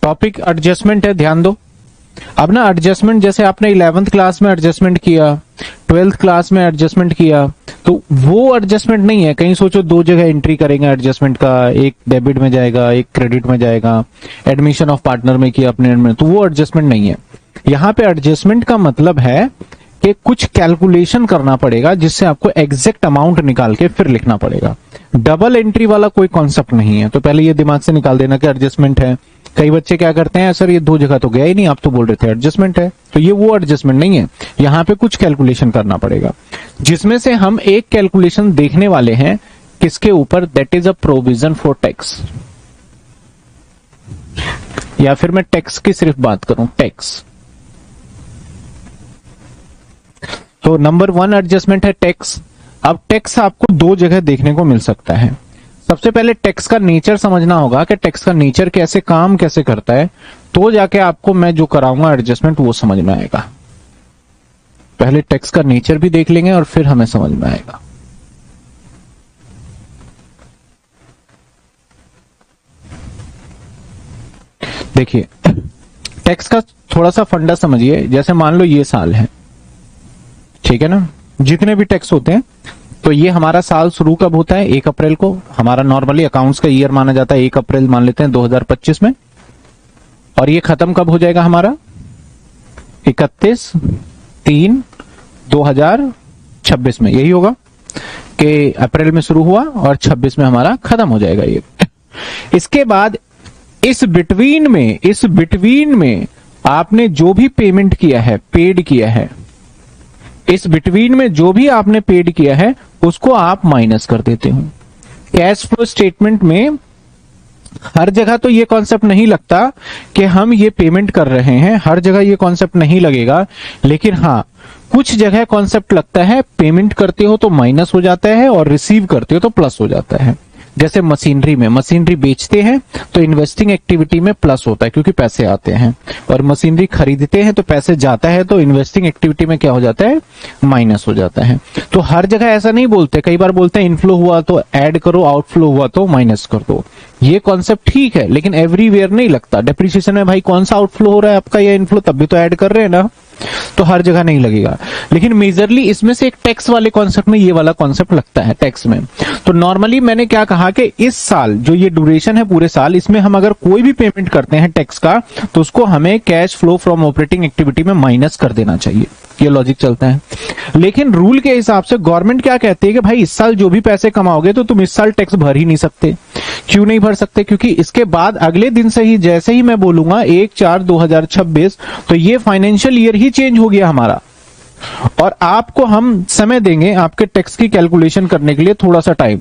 Topic adjustment है, ध्यान दो। अब ना एडजस्टमेंट जैसे आपने 11th क्लास में एडजस्टमेंट किया, 12th क्लास में एडजस्टमेंट किया, तो वो एडजस्टमेंट नहीं है। कहीं सोचो दो जगह एंट्री करेंगे एडजस्टमेंट का, एक डेबिट में जाएगा एक क्रेडिट में जाएगा, एडमिशन ऑफ पार्टनर में किया अपने में, तो वो एडजस्टमेंट नहीं है। यहाँ पे एडजस्टमेंट का मतलब है कि कुछ कैलकुलेशन करना पड़ेगा जिससे आपको एग्जैक्ट अमाउंट निकाल के फिर लिखना पड़ेगा। डबल एंट्री वाला कोई कॉन्सेप्ट नहीं है, तो पहले ये दिमाग से निकाल देना कि एडजस्टमेंट है। कई बच्चे क्या करते हैं, सर ये दो जगह तो गया ही नहीं, आप तो बोल रहे थे एडजस्टमेंट है, तो ये वो एडजस्टमेंट नहीं है। यहाँ पे कुछ कैलकुलेशन करना पड़ेगा, जिसमें से हम एक कैलकुलेशन देखने वाले हैं किसके ऊपर, that is a provision for tax. या फिर मैं टैक्स की सिर्फ बात करूं, टैक्स। तो नंबर 1 एडजस्टमेंट है टैक्स। अब टैक्स आपको दो जगह देखने को मिल सकता है। सबसे पहले टैक्स का नेचर समझना होगा कि टैक्स का नेचर कैसे काम कैसे करता है, तो जाके आपको मैं जो कराऊंगा एडजस्टमेंट वो समझ में आएगा। पहले टैक्स का नेचर भी देख लेंगे और फिर हमें समझ में आएगा। देखिए टैक्स का थोड़ा सा फंडा समझिए। जैसे मान लो ये साल है, ठीक है ना, जितने भी टैक्स होते हैं, तो ये हमारा साल शुरू कब होता है, 1 अप्रैल को। हमारा नॉर्मली अकाउंट्स का ईयर माना जाता है 1 अप्रैल मान लेते हैं 2025 में, और ये खत्म कब हो जाएगा हमारा, 31/3/2026 में। यही होगा कि अप्रैल में शुरू हुआ और 26 में हमारा खत्म हो जाएगा ये। इसके बाद इस बिटवीन में आपने जो भी पेमेंट किया है, पेड किया है, इस बिटवीन में जो भी आपने पेड किया है उसको आप माइनस कर देते हो। कैश फ्लो स्टेटमेंट में हर जगह तो ये कॉन्सेप्ट नहीं लगता कि हम ये पेमेंट कर रहे हैं, हर जगह ये कॉन्सेप्ट नहीं लगेगा, लेकिन हाँ कुछ जगह कॉन्सेप्ट लगता है। पेमेंट करते हो तो माइनस हो जाता है और रिसीव करते हो तो प्लस हो जाता है। जैसे मशीनरी में, मशीनरी बेचते हैं तो इन्वेस्टिंग एक्टिविटी में प्लस होता है क्योंकि पैसे आते हैं, और मशीनरी खरीदते हैं तो पैसे जाता है, तो इन्वेस्टिंग एक्टिविटी में क्या हो जाता है, माइनस हो जाता है। तो हर जगह ऐसा नहीं बोलते, कई बार बोलते हैं इनफ्लो हुआ तो ऐड करो, आउटफ्लो हुआ तो माइनस कर दो। ये कॉन्सेप्ट ठीक है, लेकिन एवरीवेयर नहीं लगता। डेप्रिसिएशन में भाई कौन सा आउटफ्लो हो रहा है आपका या इनफ्लो, तब भी तो ऐड कर रहे हैं ना, तो हर जगह नहीं लगेगा। लेकिन मेजरली इसमें से एक टैक्स वाले कॉन्सेप्ट में ये वाला कॉन्सेप्ट लगता है टैक्स में। तो नॉर्मली मैंने क्या कहा कि इस साल जो ये ड्यूरेशन है पूरे साल, इसमें हम अगर कोई भी पेमेंट करते हैं टैक्स का, तो उसको हमें cash flow from operating activity में माइनस कर देना चाहिए। ये लॉजिक चलता है। लेकिन रूल के हिसाब से गवर्नमेंट क्या कहती है कि भाई इस साल जो भी पैसे कमाओगे तो तुम इस साल टैक्स भर ही नहीं सकते। क्यों नहीं भर सकते? क्योंकि इसके बाद अगले दिन से ही, जैसे ही मैं बोलूंगा 1/4/2026, तो ये फाइनेंशियल ईयर ही चेंज हो गया हमारा, और आपको हम समय देंगे आपके टैक्स की कैलकुलेशन करने के लिए थोड़ा सा टाइम।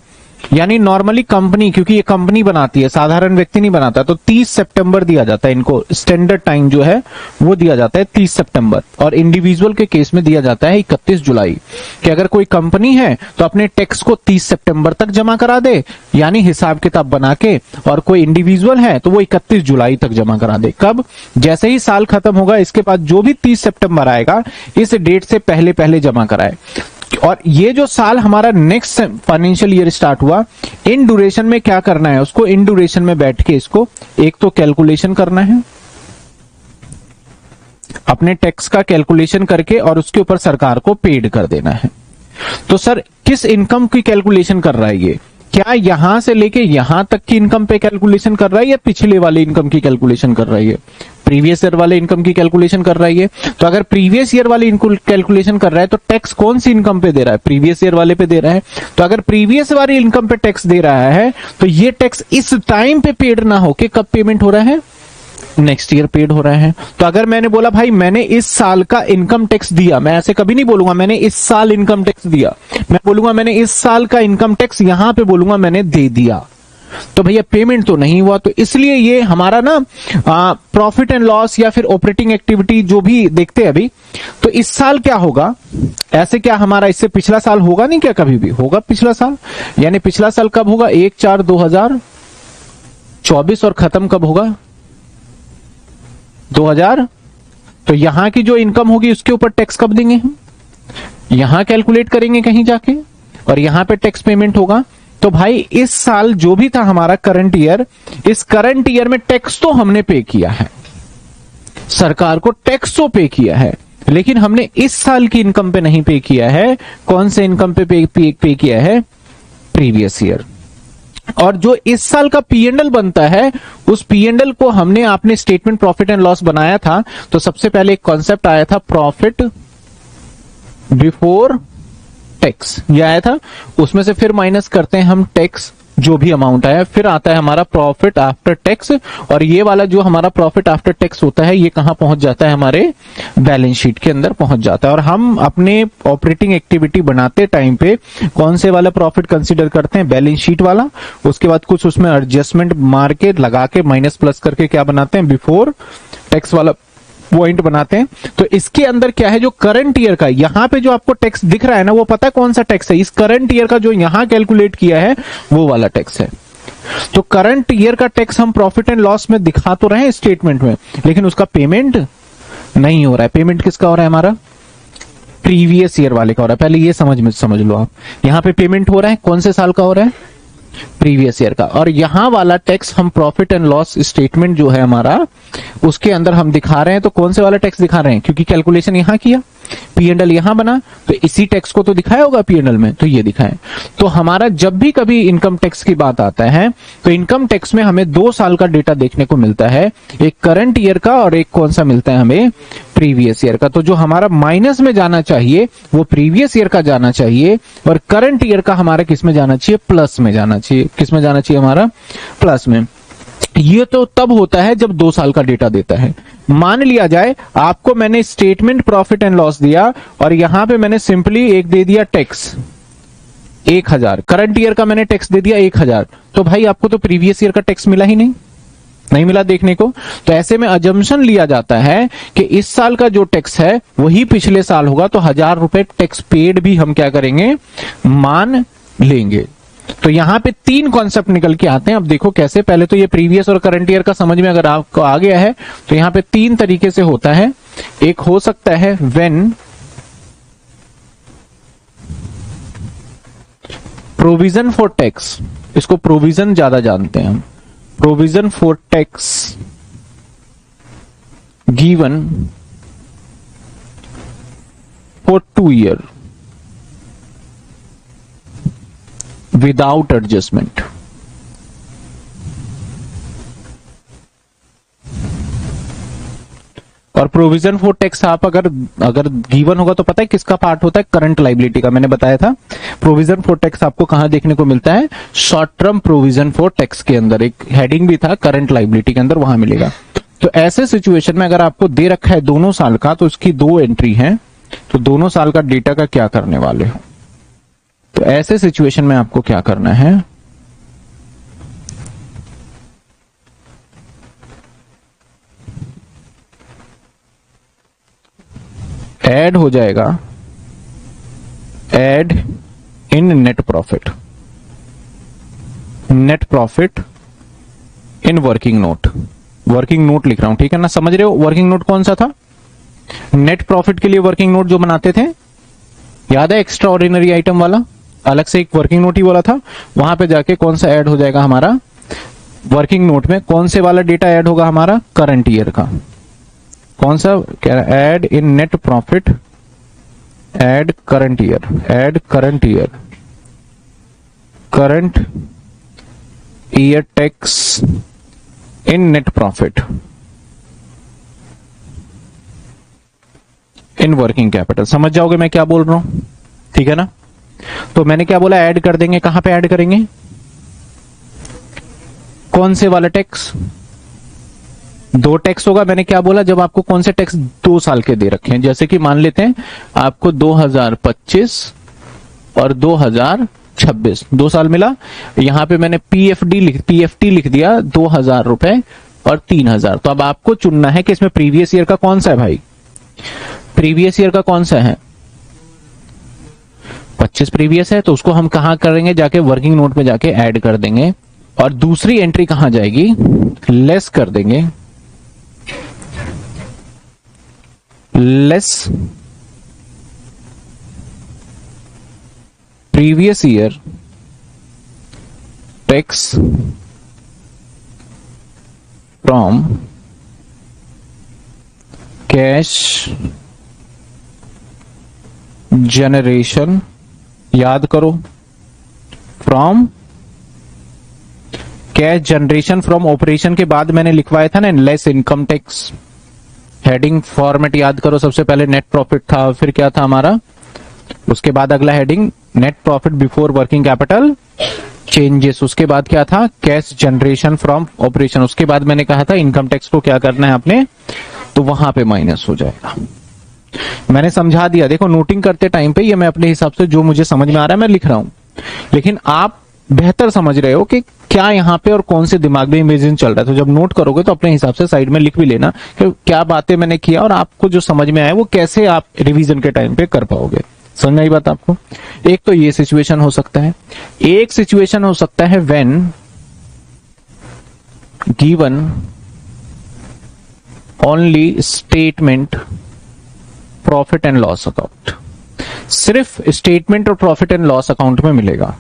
यानी नॉर्मली कंपनी, क्योंकि ये कंपनी बनाती है, साधारण व्यक्ति नहीं बनाता, तो 30 सितंबर दिया जाता है इनको। स्टैंडर्ड टाइम जो है वो दिया जाता है 30 सितंबर, और इंडिविजुअल के केस में दिया जाता है 31 जुलाई। कि अगर कोई कंपनी है तो अपने टैक्स को 30 सितंबर तक जमा करा दे, यानी हिसाब किताब बना के, और कोई इंडिविजुअल है तो वो 31 जुलाई तक जमा करा दे। कब? जैसे ही साल खत्म होगा, इसके बाद जो भी 30 सितंबर आएगा, इस डेट से पहले पहले जमा कराए। और ये जो साल हमारा नेक्स्ट फाइनेंशियल ईयर स्टार्ट हुआ, इन ड्यूरेशन में क्या करना है, उसको इन ड्यूरेशन में बैठ के इसको एक तो कैलकुलेशन करना है, अपने टैक्स का कैलकुलेशन करके, और उसके ऊपर सरकार को पेड कर देना है। तो सर किस इनकम की कैलकुलेशन कर रहा है ये? क्या यहां से लेके यहां तक की इनकम पे कैलकुलेशन कर रहा है या पिछले वाले इनकम की कैलकुलेशन कर रहा है? प्रीवियस ईयर वाले इनकम की कैलकुलेशन कर रहा है ये। तो अगर प्रीवियस ईयर वाली कैलकुलेशन कर रहा है तो टैक्स कौन सी इनकम पे दे रहा है? प्रीवियस ईयर वाले पे दे रहा है। तो अगर प्रीवियस वाली इनकम पे टैक्स दे रहा है तो ये टैक्स इस टाइम पे पेड ना हो के कब पेमेंट हो रहा है? नेक्स्ट ईयर पेड हो रहा है। तो अगर मैंने बोला भाई मैंने इस साल का इनकम टैक्स दिया, मैं ऐसे कभी नहीं बोलूंगा मैंने इस साल इनकम टैक्स दिया, मैं बोलूंगा मैंने इस साल का इनकम टैक्स, यहां पे बोलूंगा मैंने दे दिया। तो भैया पेमेंट तो नहीं हुआ, तो इसलिए ये हमारा ना प्रॉफिट एंड लॉस या फिर ऑपरेटिंग एक्टिविटी जो भी देखते हैं अभी, तो इस साल क्या होगा, ऐसे क्या हमारा इससे पिछला साल होगा नहीं क्या? कभी भी होगा पिछला साल। यानी पिछला साल कब होगा? 1/4/2024, और खत्म कब होगा? 2000। तो यहां की जो इनकम होगी उसके ऊपर टैक्स कब देंगे हम? यहां कैलकुलेट करेंगे कहीं जाके, और यहां पे टैक्स पेमेंट होगा तो भाई इस साल जो भी था हमारा करंट ईयर, इस करंट ईयर में टैक्स तो हमने पे किया है, सरकार को टैक्स तो पे किया है, लेकिन हमने इस साल की इनकम पे नहीं पे किया है। कौन से इनकम पे पे किया है? Previous year. और जो इस साल का पीएनएल बनता है, उस पीएनएल को हमने अपने स्टेटमेंट प्रॉफिट एंड लॉस बनाया था, तो सबसे पहले एक कॉन्सेप्ट आया था प्रॉफिट बिफोर टैक्स, ये आया था। उसमें से फिर माइनस करते हैं हम टैक्स, जो भी अमाउंट आया, फिर आता है हमारा प्रॉफिट आफ्टर टैक्स। और ये वाला जो हमारा प्रॉफिट आफ्टर टैक्स होता है, ये कहां पहुंच जाता है? हमारे बैलेंस शीट के अंदर पहुंच जाता है। और हम अपने ऑपरेटिंग एक्टिविटी बनाते टाइम पे कौन से वाला प्रॉफिट कंसीडर करते हैं? बैलेंस शीट वाला। उसके बाद कुछ उसमें एडजस्टमेंट मार के लगा के माइनस प्लस करके क्या बनाते हैं? बिफोर टैक्स वाला पॉइंट बनाते हैं। तो इसके अंदर क्या है, जो करंट ईयर का यहां पे जो आपको टैक्स दिख रहा है ना, वो पता है कौन सा टैक्स है? इस करंट ईयर का जो यहां कैलकुलेट किया है, वो वाला टैक्स है। तो करंट ईयर का टैक्स हम प्रॉफिट एंड लॉस में दिखा तो रहे हैं स्टेटमेंट में, लेकिन उसका पेमेंट नहीं हो रहा है। पेमेंट किसका हो रहा है? हमारा प्रीवियस ईयर वाले का हो रहा है। पहले ये समझ लो आप, यहां पे पेमेंट हो रहा है कौन से साल का हो रहा है? प्रीवियस ईयर का। और यहां वाला टैक्स हम प्रॉफिट एंड लॉस स्टेटमेंट जो है हमारा, उसके अंदर हम दिखा रहे हैं। तो कौन से वाला टैक्स दिखा रहे हैं? क्योंकि कैलकुलेशन यहां किया, पीएनएल यहां बना, तो इसी टैक्स को तो दिखाया होगा पीएनएल में, तो ये दिखाएं। तो हमारा जब भी कभी इनकम टैक्स की बात आता है, तो इनकम टैक्स में हमें 2 साल का डेटा देखने को मिलता है, एक करंट ईयर का और एक कौन सा मिलता है हमें? प्रीवियस ईयर का। तो जो हमारा माइनस में जाना चाहिए वो प्रीवियस ईयर का जाना चाहिए, और करंट ईयर का हमारा किस में जाना चाहिए? प्लस में जाना चाहिए। किस में जाना चाहिए? हमारा प्लस में। ये तो तब होता है जब 2 साल का डेटा देता है। मान लिया जाए आपको मैंने स्टेटमेंट प्रॉफिट एंड लॉस दिया, और यहां पे मैंने सिंपली एक दे दिया टैक्स 1000, करंट ईयर का मैंने टैक्स दे दिया 1000, तो भाई आपको तो प्रीवियस ईयर का टैक्स मिला ही नहीं मिला देखने को। तो ऐसे में अजम्पशन लिया जाता है कि इस साल का जो टैक्स है वही पिछले साल होगा, तो 1000 रुपए टैक्स पेड भी हम क्या करेंगे? मान लेंगे। तो यहां पे 3 कॉन्सेप्ट निकल के आते हैं। अब देखो कैसे। पहले तो ये प्रीवियस और करंट ईयर का समझ में अगर आपको आ गया है, तो यहां पे 3 तरीके से होता है। एक हो सकता है व्हेन प्रोविजन फॉर टैक्स, इसको प्रोविजन ज्यादा जानते हैं हम, provision for tax given for 2 year without adjustment. और प्रोविजन फॉर टैक्स आप अगर गिवन होगा तो पता है किसका पार्ट होता है? करंट लाइबिलिटी का। मैंने बताया था प्रोविजन फॉर टैक्स आपको कहां देखने को मिलता है? Short term provision for tax के अंदर एक हेडिंग भी था करंट लाइबिलिटी के अंदर, वहां मिलेगा। तो ऐसे सिचुएशन में अगर आपको दे रखा है दोनों साल का, तो उसकी 2 एंट्री है, तो दोनों साल का डेटा का क्या करने वाले हो? तो ऐसे सिचुएशन में आपको क्या करना है? ऐड हो जाएगा, add in net profit, net profit in working note. Working note लिख रहा हूं, ठीक है ना? समझ रहे हो वर्किंग नोट कौन सा था? नेट प्रॉफिट के लिए वर्किंग नोट जो बनाते थे, याद है? एक्स्ट्रा ऑर्डिनरी आइटम वाला, अलग से एक वर्किंग नोट ही बोला था। वहां पे जाके कौन सा ऐड हो जाएगा हमारा? वर्किंग नोट में कौन से वाला डेटा ऐड होगा हमारा? करंट ईयर का। कौन सा? Add in net profit, add current year, add current year, current year tax in net profit in working capital. समझ जाओगे मैं क्या बोल रहा हूं, ठीक है ना? तो मैंने क्या बोला? ऐड कर देंगे। कहां पे ऐड करेंगे? कौन से वाला टैक्स? 2 टैक्स होगा। मैंने क्या बोला? जब आपको कौन से टैक्स 2 साल के दे रखे हैं, जैसे कि मान लेते हैं आपको 2025 और 2026 2 साल मिला। यहां पे मैंने पीएफटी लिख दिया 2000 रुपए और 3000। तो अब आपको चुनना है कि इसमें प्रीवियस ईयर का कौन सा है भाई? प्रीवियस ईयर का कौन सा है? 25 प्रीवियस है, तो उसको हम कहां करेंगे? जाके वर्किंग नोट में जाके ऐड कर देंगे। और दूसरी एंट्री कहां जाएगी? लेस कर देंगे, less previous year tax from cash generation, याद करो, from cash generation from operation के बाद मैंने लिखवाया था ना less income tax. Heading format याद करो, सबसे पहले नेट प्रॉफिट था, फिर क्या था हमारा, उसके बाद अगला heading net profit before working capital changes, उसके बाद क्या था कैश जनरेशन फ्रॉम ऑपरेशन, उसके बाद मैंने कहा था इनकम टैक्स को क्या करना है आपने, तो वहां पे माइनस हो जाएगा। मैंने समझा दिया, देखो नोटिंग करते टाइम पे ये मैं अपने हिसाब से जो मुझे समझ में आ रहा है मैं लिख रहा हूं, लेकिन आप बेहतर समझ रहे हो कि क्या यहाँ पे और कौन से दिमाग में इमेजिन चल रहा है। तो जब नोट करोगे तो अपने हिसाब से साइड में लिख भी लेना कि क्या बातें मैंने किया और आपको जो समझ में आया वो कैसे आप रिवीजन के टाइम पे कर पाओगे। समझ में आई बात आपको? एक तो ये सिचुएशन हो सकता है, एक सिचुएशन हो सकता है when given only statement profit and loss account, सिर्फ स्टेटमेंट और प्रॉफिट एंड लॉस अकाउंट में मिलेगा।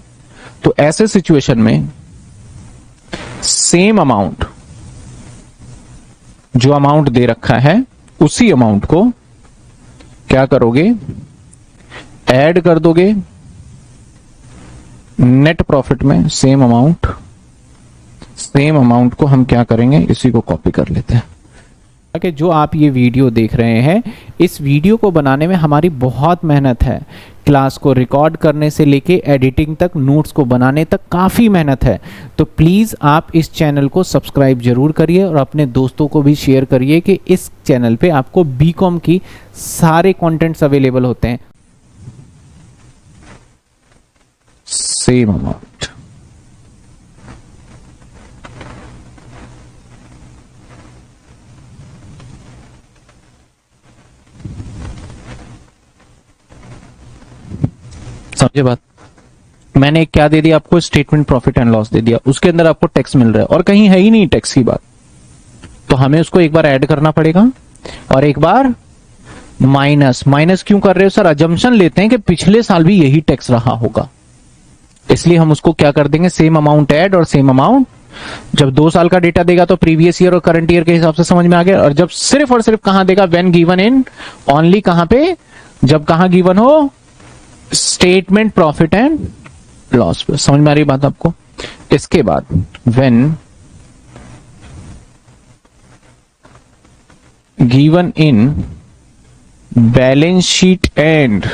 तो ऐसे सिचुएशन में सेम अमाउंट, जो अमाउंट दे रखा है उसी अमाउंट को क्या करोगे, ऐड कर दोगे नेट प्रॉफिट में। सेम अमाउंट को हम क्या करेंगे, इसी को कॉपी कर लेते हैं। कि जो आप ये वीडियो देख रहे हैं, इस वीडियो को बनाने में हमारी बहुत मेहनत है। क्लास को रिकॉर्ड करने से लेके एडिटिंग तक, नोट्स को बनाने तक काफ़ी मेहनत है। तो प्लीज़ आप इस चैनल को सब्सक्राइब जरूर करिए और अपने दोस्तों को भी शेयर करिए कि इस चैनल पे आपको बीकॉम की सारे कंटेंट्स अवेलेबल होते हैं। सेम अमाउंट, समझे बात? मैंने क्या दे दिया आपको, स्टेटमेंट प्रॉफिट एंड लॉस दे दिया, उसके अंदर आपको टैक्स मिल रहा है और कहीं है ही नहीं टैक्स की बात, तो हमें उसको एक बार ऐड करना पड़ेगा और एक बार माइनस। माइनस क्यों कर रहे हो सर? अजम्पशन लेते हैं कि पिछले साल भी यही टैक्स रहा होगा, इसलिए हम उसको क्या कर देंगे, सेम अमाउंट ऐड और सेम अमाउंट। जब 2 साल का डेटा देगा तो प्रीवियस ईयर और करंट ईयर के हिसाब से समझ में आ गया। और जब सिर्फ और सिर्फ कहां देगा, व्हेन गिवन इन ओनली, कहां पे, जब कहां गिवन हो, स्टेटमेंट प्रॉफिट एंड लॉस पे। समझ में आ रही बात आपको? इसके बाद when given in balance sheet and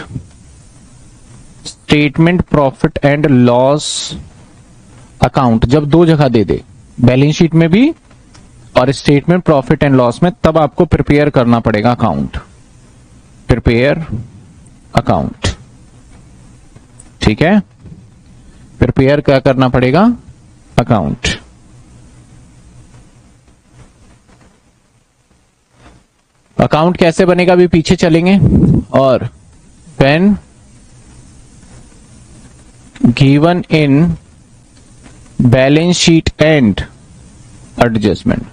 statement profit and loss account, जब 2 जगह दे दे, बैलेंस शीट में भी और स्टेटमेंट प्रॉफिट एंड लॉस में, तब आपको प्रिपेयर करना पड़ेगा अकाउंट, प्रिपेयर अकाउंट। ठीक है, प्रिपेयर क्या करना पड़ेगा, अकाउंट। अकाउंट कैसे बनेगा अभी पीछे चलेंगे। और when given in balance sheet and adjustment,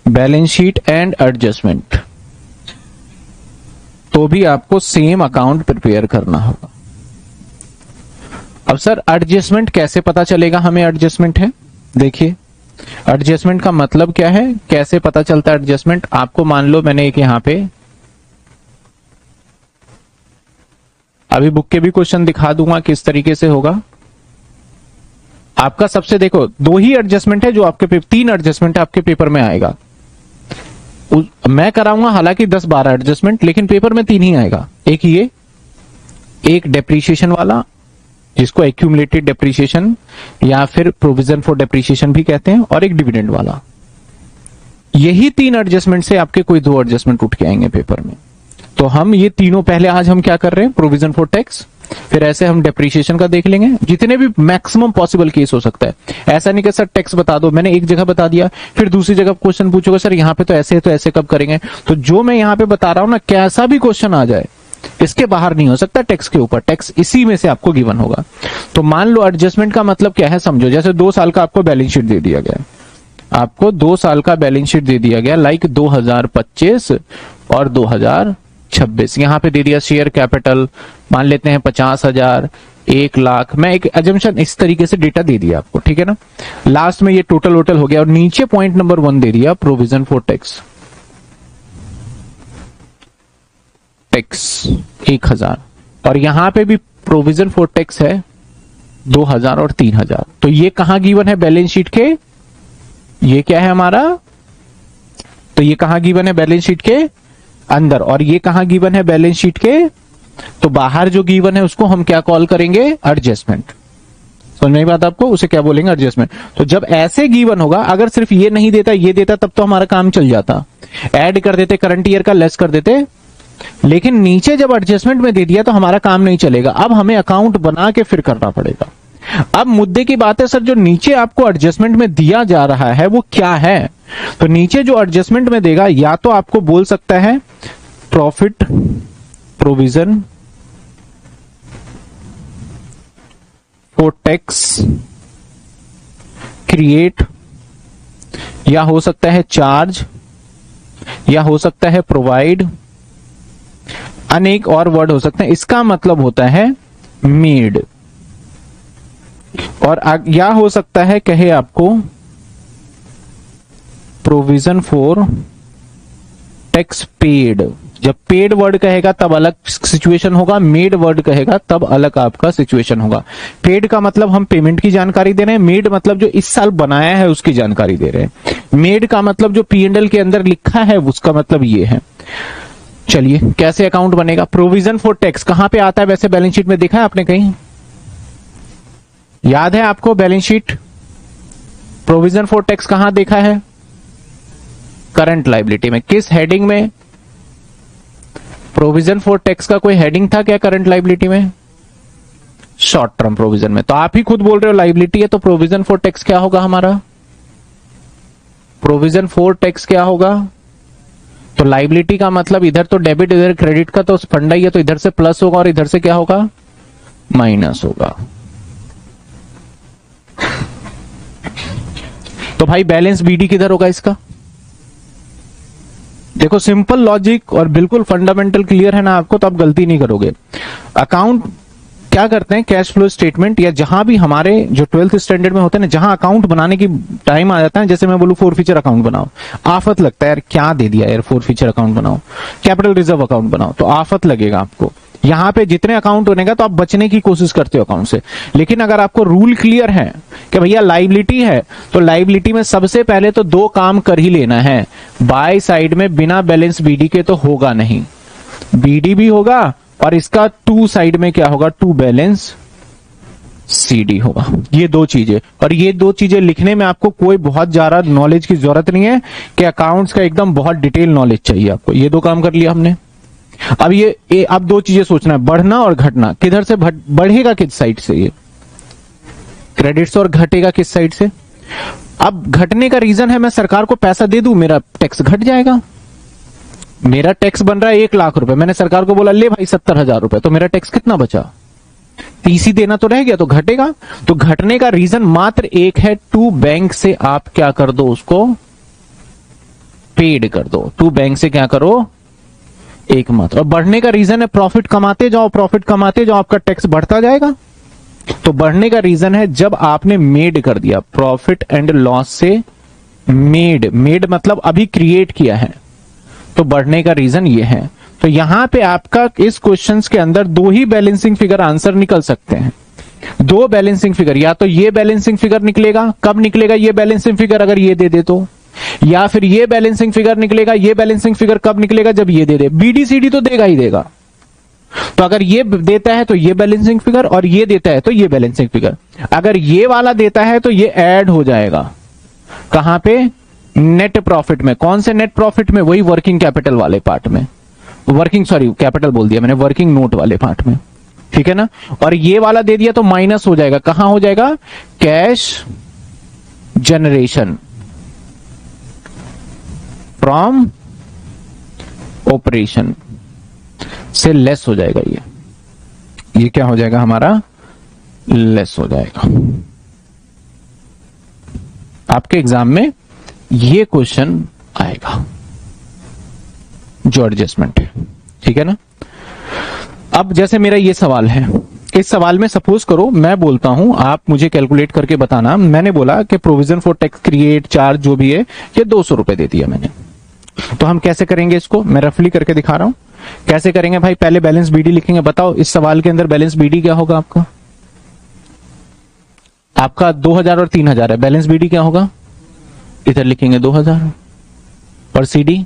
balance sheet and adjustment, तो भी आपको सेम अकाउंट प्रिपेयर करना होगा। अब सर एडजस्टमेंट कैसे पता चलेगा हमें एडजस्टमेंट है? देखिए एडजस्टमेंट का मतलब क्या है, कैसे पता चलता है एडजस्टमेंट। आपको मान लो मैंने एक यहां पे अभी बुक के भी क्वेश्चन दिखा दूंगा किस तरीके से होगा आपका। सबसे देखो 2 ही एडजस्टमेंट है जो आपके 3 एडजस्टमेंट है आपके पेपर में आएगा। मैं कराऊंगा हालांकि 10-12 एडजस्टमेंट, लेकिन पेपर में 3 ही आएगा। एक ये, एक डेप्रीशिएशन वाला जिसको एक्यूमुलेटेड डेप्रीशिएशन या फिर प्रोविजन फॉर डेप्रीशिएशन भी कहते हैं, और एक डिविडेंड वाला। यही 3 एडजस्टमेंट से आपके कोई 2 एडजस्टमेंट उठ के आएंगे पेपर में। तो हम ये तीनों पहले आज हम क्या कर रहे हैं, प्रोविजन फॉर टैक्स, फिर ऐसे हम डेप्रीशिएशन का देख लेंगे, जितने भी मैक्सिमम पॉसिबल केस हो सकता है। ऐसा नहीं कि सर टैक्स बता दो, मैंने एक जगह बता दिया फिर दूसरी जगह क्वेश्चन पूछोगे सर यहाँ पे तो ऐसे है तो ऐसे कब करेंगे। तो जो मैं यहाँ पे बता रहा हूं ना, कैसा भी क्वेश्चन आ जाए इसके बाहर नहीं हो सकता टैक्स के ऊपर, टैक्स इसी में से आपको गिवन होगा। तो मान लो एडजस्टमेंट का मतलब क्या है समझो, जैसे 2 साल का आपको बैलेंस शीट दे दिया गया, आपको 2 साल का बैलेंस शीट दे दिया गया, लाइक 2025 और 2026। 26। यहां पे दे दिया शेयर कैपिटल, मान लेते हैं 50,000, 1,00,000। मैं एक अजम्पशन इस तरीके से डेटा दे दिया आपको, ठीक है ना। लास्ट में ये टोटल वोटल हो गया और नीचे पॉइंट नंबर 1 दे दिया प्रोविजन फॉर टैक्स। टैक्स 1,000 और यहां पे भी प्रोविजन फॉर टैक्स है 2,000 और 3,000। तो ये कहां गिवन है बैलेंस शीट के, ये क्या है हमारा, तो ये कहां गिवन है बैलेंस शीट के अंदर और ये कहां गिवन है बैलेंस शीट के, तो बाहर जो गिवन है उसको हम क्या कॉल करेंगे, एडजस्टमेंट। समझ में आई बात आपको, उसे क्या बोलेंगे, एडजस्टमेंट। तो जब ऐसे गिवन होगा, अगर सिर्फ ये नहीं देता ये देता तब तो हमारा काम चल जाता, ऐड कर देते करंट ईयर का, लेस कर देते। लेकिन नीचे जब एडजस्टमेंट में दे दिया तो हमारा काम नहीं चलेगा, अब हमें अकाउंट बना के फिर करना पड़ेगा। अब मुद्दे की बात है सर, जो नीचे आपको एडजस्टमेंट में दिया जा रहा है वो क्या है, तो नीचे जो एडजस्टमेंट में देगा या तो आपको बोल सकता है profit provision for tax create, या हो सकता है चार्ज, या हो सकता है प्रोवाइड, अनेक और वर्ड हो सकते हैं। इसका मतलब होता है मेड, और या हो सकता है कहे आपको प्रोविजन फॉर टैक्स पेड। जब पेड वर्ड कहेगा तब अलग सिचुएशन होगा, मेड वर्ड कहेगा तब अलग आपका सिचुएशन होगा। पेड का मतलब हम पेमेंट की जानकारी दे रहे हैं, मेड मतलब जो इस साल बनाया है उसकी जानकारी दे रहे हैं, मेड का मतलब जो P&L के अंदर लिखा है उसका मतलब ये है। चलिए कैसे अकाउंट बनेगा, प्रोविजन फॉर टैक्स कहां पे आता है वैसे बैलेंस शीट में, देखा है आपने कहीं, याद है आपको balance sheet provision for tax कहां देखा है, करंट लायबिलिटी में। किस हेडिंग में, प्रोविजन फॉर टैक्स का कोई हेडिंग था क्या करंट लायबिलिटी में, शॉर्ट टर्म प्रोविजन में। तो आप ही खुद बोल रहे हो लायबिलिटी है, तो प्रोविजन फॉर टैक्स क्या होगा हमारा, प्रोविजन फॉर टैक्स क्या होगा, तो लायबिलिटी का मतलब इधर तो डेबिट इधर क्रेडिट का तो फंडा ही है, तो इधर से प्लस होगा और इधर से क्या होगा, माइनस होगा। तो भाई बैलेंस बीडी किधर होगा इसका, देखो सिंपल लॉजिक और बिल्कुल फंडामेंटल क्लियर है ना आपको, तो आप गलती नहीं करोगे। अकाउंट क्या करते हैं, कैश फ्लो स्टेटमेंट या जहां भी हमारे जो 12th स्टैंडर्ड में होते हैं ना, जहां अकाउंट बनाने की टाइम आ जाता है, जैसे मैं बोलूं 4 फीचर अकाउंट बनाओ, आफत लगता है यार क्या दे दिया यार, 4 फीचर अकाउंट बनाओ, कैपिटल रिजर्व अकाउंट बनाओ, तो आफत लगेगा आपको। यहां पे जितने अकाउंट बनेगा तो आप बचने की कोशिश करते हो अकाउंट से। लेकिन अगर आपको रूल क्लियर है कि भैया लायबिलिटी है, तो लायबिलिटी में सबसे पहले तो 2 काम कर ही लेना है, बाय साइड में बिना बैलेंस बीडी के तो होगा नहीं, बीडी भी होगा और इसका 2 साइड में क्या होगा, 2 बैलेंस सीडी होगा। ये 2 चीजें, और ये 2 चीजें लिखने में आपको कोई बहुत ज्यादा नॉलेज की जरूरत नहीं है कि अकाउंट्स का एकदम बहुत डिटेल नॉलेज चाहिए आपको। ये 2 काम कर लिया हमने। अब ये अब 2 चीजें सोचना है, बढ़ना और घटना, किधर से बढ़ेगा, किस साइड से, ये क्रेडिट्स, और घटेगा किस साइड से। अब घटने का रीजन है मैं सरकार को पैसा दे दूं, मेरा टैक्स घट जाएगा। मेरा टैक्स बन रहा है 1,00,000 रुपए, मैंने सरकार को बोला ले भाई 70,000 रुपए, तो मेरा टैक्स कितना बचा, 30 ही देना तो रह गया, तो घटेगा। तो घटने का रीजन मात्र एक है, टू बैंक से आप क्या कर दो, उसको पेड कर दो, टू बैंक से क्या करो, एकमात्र। और बढ़ने का रीजन है प्रॉफिट कमाते जाओ, प्रॉफिट कमाते जाओ, आपका टैक्स बढ़ता जाएगा। तो बढ़ने का रीजन है जब आपने मेड कर दिया, प्रॉफिट एंड लॉस से मेड, मेड मतलब अभी क्रिएट किया है, तो बढ़ने का रीजन ये है। तो यहां पे आपका इस क्वेश्चंस के अंदर 2 ही बैलेंसिंग फिगर आंसर निकल सकते हैं, 2 बैलेंसिंग फिगर, या तो ये बैलेंसिंग फिगर निकलेगा, कब निकलेगा ये बैलेंसिंग फिगर, अगर ये दे दे तो, या फिर ये बैलेंसिंग फिगर निकलेगा, ये बैलेंसिंग फिगर कब निकलेगा, जब ये दे दे। बीडीसीडी तो देगा ही देगा, तो अगर ये देता है तो ये बैलेंसिंग फिगर, और ये देता है तो ये बैलेंसिंग फिगर। अगर ये वाला देता है तो ये ऐड हो जाएगा कहां पे, नेट प्रॉफिट में। कौन से नेट प्रॉफिट में, वही वर्किंग कैपिटल वाले पार्ट में, वर्किंग सॉरी कैपिटल बोल दिया मैंने, वर्किंग नोट वाले पार्ट में, ठीक है ना। और ये वाला दे दिया तो माइनस हो जाएगा, कहां हो जाएगा, कैश जनरेशन फ्रॉम ऑपरेशन से लेस हो जाएगा, ये क्या हो जाएगा हमारा, लेस हो जाएगा। आपके एग्जाम में ये क्वेश्चन आएगा जो एडजस्टमेंट है। ठीक है ना। अब जैसे मेरा ये सवाल है, इस सवाल में सपोज करो मैं बोलता हूं, आप मुझे कैलकुलेट करके बताना, मैंने बोला कि provision for tax create charge जो भी है ये 200 रुपए दे दिया मैंने। तो हम कैसे करेंगे इसको, मैं रफली करके दिखा रहा हूं कैसे करेंगे भाई। पहले बैलेंस बीडी लिखेंगे। बताओ इस सवाल के अंदर बैलेंस बीडी क्या होगा आपका? आपका 2000 और 3000 है, बैलेंस बीडी क्या होगा? इधर लिखेंगे 2000 और सीडी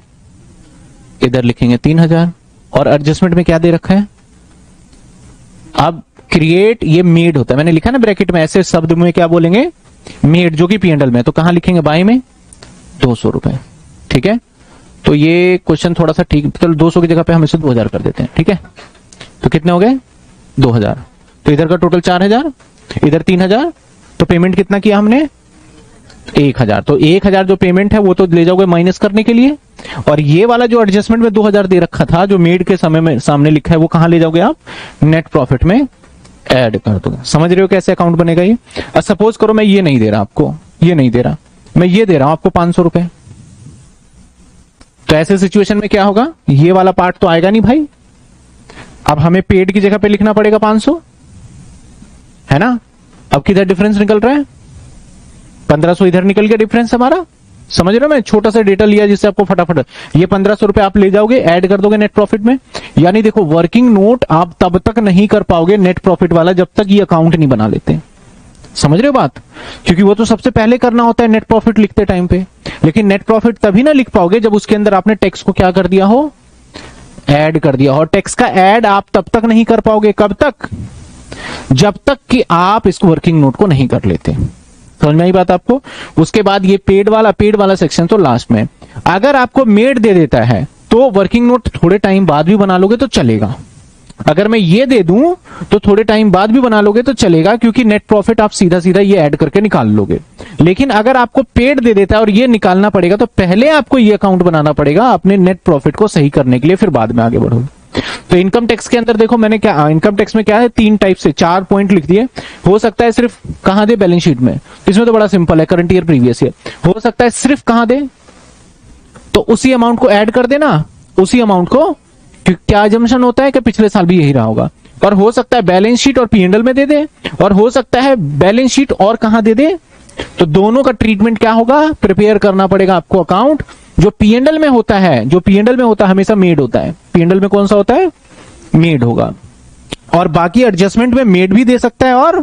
इधर लिखेंगे 3000 और एडजस्टमेंट में क्या दे रखा है? अब क्रिएट ये मेड होता है, मैंने लिखा ना ब्रैकेट में, ऐसे शब्द में क्या बोलेंगे? मेड, जो कि पीएनएल में। तो कहां लिखेंगे? बाई में 200 रुपए। ठीक है, तो ये क्वेश्चन थोड़ा सा ठीक, चलो 200 की जगह पे हम इसे 2000 कर देते हैं। ठीक है, तो कितने हो गए? 2000। तो इधर का टोटल 4000, इधर 3000, तो पेमेंट कितना किया हमने? 1000। तो 1000 जो पेमेंट है वो तो ले जाओगे माइनस करने के लिए, और ये वाला जो एडजस्टमेंट में 2000 दे रखा था जो मेड के समय में सामने लिखा है वो कहां ले जाओगे आप? नेट प्रॉफिट में ऐड कर दोगे। समझ रहे हो कैसे अकाउंट बनेगा ये? अब सपोज करो मैं ये नहीं दे रहा आपको, ये नहीं दे रहा, मैं ये दे रहा हूं आपको 500 रुपए। तो ऐसे सिचुएशन में क्या होगा? ये वाला पार्ट तो आएगा नहीं भाई। अब हमें पेड की जगह पे लिखना पड़ेगा 500, है ना। अब किधर डिफरेंस निकल रहा है? 1500 इधर निकल गया डिफरेंस हमारा। समझ रहे हो, मैं छोटा सा डेटा लिया जिससे आपको फटाफट, ये 1500 रुपए आप ले जाओगे, ऐड कर दोगे नेट प्रॉफिट में। यानी देखो, वर्किंग नोट आप तब तक नहीं कर पाओगे नेट प्रॉफिट वाला जब तक ये अकाउंट नहीं बना लेते। समझ रहे हो बात? क्योंकि वो तो सबसे पहले करना होता है नेट प्रॉफिट लिखते टाइम पे, लेकिन नेट प्रॉफिट तभी ना लिख पाओगे जब उसके अंदर आपने टैक्स को क्या कर दिया हो? ऐड कर दिया। और टैक्स का ऐड आप तब तक नहीं कर पाओगे, कब तक? जब तक कि आप इस वर्किंग नोट को नहीं कर लेते। समझ में आई बात आपको? उसके बाद ये पेड वाला सेक्शन तो लास्ट में। अगर आपको मेड दे देता है तो वर्किंग नोट थोड़े टाइम बाद भी बना लोगे तो चलेगा। अगर मैं ये दे दूं तो थोड़े टाइम बाद भी बना लोगे तो चलेगा, क्योंकि नेट प्रॉफिट आप सीधा सीधा ये ऐड करके निकाल लोगे। लेकिन अगर आपको पेड दे देता है और ये निकालना पड़ेगा तो पहले आपको ये अकाउंट बनाना पड़ेगा अपने नेट प्रॉफिट को सही करने के लिए, फिर बाद में आगे बढ़ोगे। तो इनकम टैक्स के अंदर देखो मैंने क्या, इनकम टैक्स में क्या है, 3 टाइप से 4 पॉइंट लिख दिए। हो सकता है सिर्फ कहां दे? बैलेंस शीट में। इसमें तो बड़ा सिंपल है, करंट ईयर प्रीवियस ईयर। हो सकता है सिर्फ कहां दे? तो उसी अमाउंट को ऐड कर देना, उसी अमाउंट को, क्या अजम्पशन होता है कि पिछले साल भी यही रहा होगा। और हो सकता है बैलेंस शीट और पीएनएल में दे दे, और हो सकता है बैलेंस शीट और कहां दे दे। तो दोनों का ट्रीटमेंट क्या होगा? प्रिपेयर करना पड़ेगा आपको अकाउंट। जो पीएनएल में होता है, जो पीएनएल में होता है हमेशा मेड होता है। पीएनएल में कौन सा होता है? मेड होगा। और बाकी एडजस्टमेंट में मेड भी दे सकता है और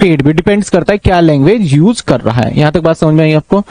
पेड भी, डिपेंड्स करता है क्या लैंग्वेज यूज कर रहा है। यहां तक बात समझ में आई आपको?